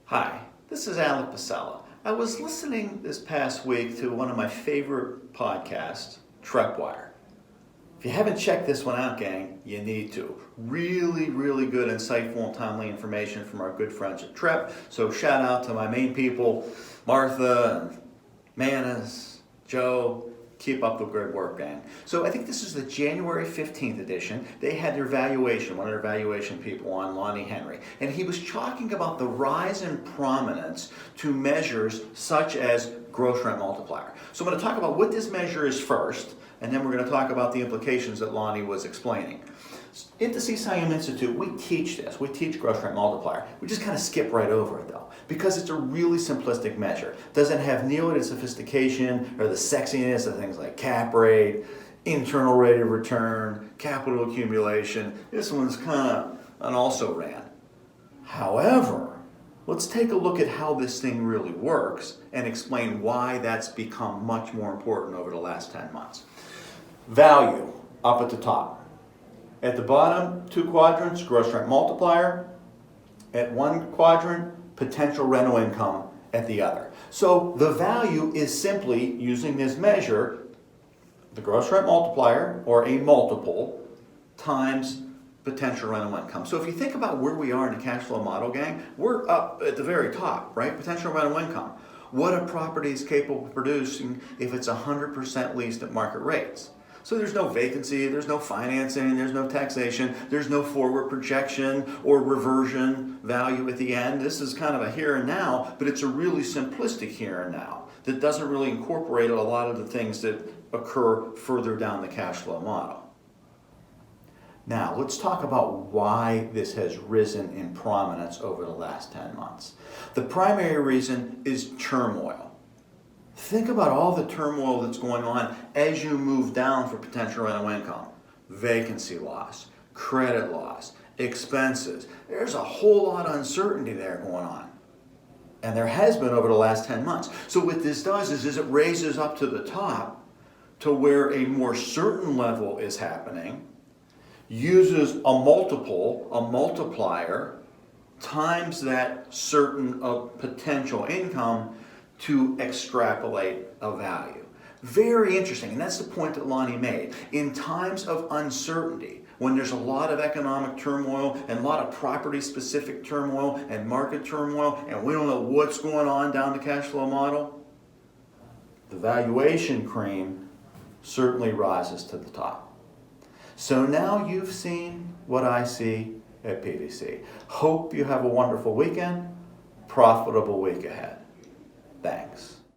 Hi, this is Alec Pacella. I was listening this past week to one of my favorite podcasts, Trepwire. If you haven't checked this one out, gang, you need to. Really good, insightful, and timely information from our good friends at Trep. So shout out to my main people, Martha, Manis, Joe. Keep up the good work, gang. So I think this is the January 15th edition. They had their valuation, one of their valuation people on, Lonnie Henry. And he was talking about the rise in prominence to measures such as gross rent multiplier. So I'm going to talk about what this measure is first, and then we're going to talk about the implications that Lonnie was explaining. At the CSIM Institute, we teach this. We teach gross rent multiplier. We just kind of skip right over it though, because it's a really simplistic measure. It doesn't have nearly the sophistication or the sexiness of things like cap rate, internal rate of return, capital accumulation. This one's kind of an also-ran. However, let's take a look at how this thing really works and explain why that's become much more important over the last 10 months. Value, up at the top. At the bottom, two quadrants, gross rent multiplier. At one quadrant, potential rental income at the other. So the value is simply, using this measure, the gross rent multiplier, or a multiple, times potential rental income. So if you think about where we are in the cash flow model, gang, we're up at the very top, right? Potential rental income. What a property is capable of producing if it's 100% leased at market rates. So there's no vacancy, there's no financing, there's no taxation, there's no forward projection or reversion value at the end. This is kind of a here and now, but it's a really simplistic here and now that doesn't really incorporate a lot of the things that occur further down the cash flow model. Now, let's talk about why this has risen in prominence over the last 10 months. The primary reason is turmoil. Think about all the turmoil that's going on as you move down for potential rental income. Vacancy loss, credit loss, expenses. There's a whole lot of uncertainty there going on. And there has been over the last 10 months. So what this does is it raises up to the top to where a more certain level is happening, uses a multiplier, times that certain potential income to extrapolate a value. Very interesting, and that's the point that Lonnie made. In times of uncertainty, when there's a lot of economic turmoil and a lot of property-specific turmoil and market turmoil, and we don't know what's going on down the cash flow model, the valuation cream certainly rises to the top. So now you've seen what I see at PVC. Hope you have a wonderful weekend, profitable week ahead. Thanks.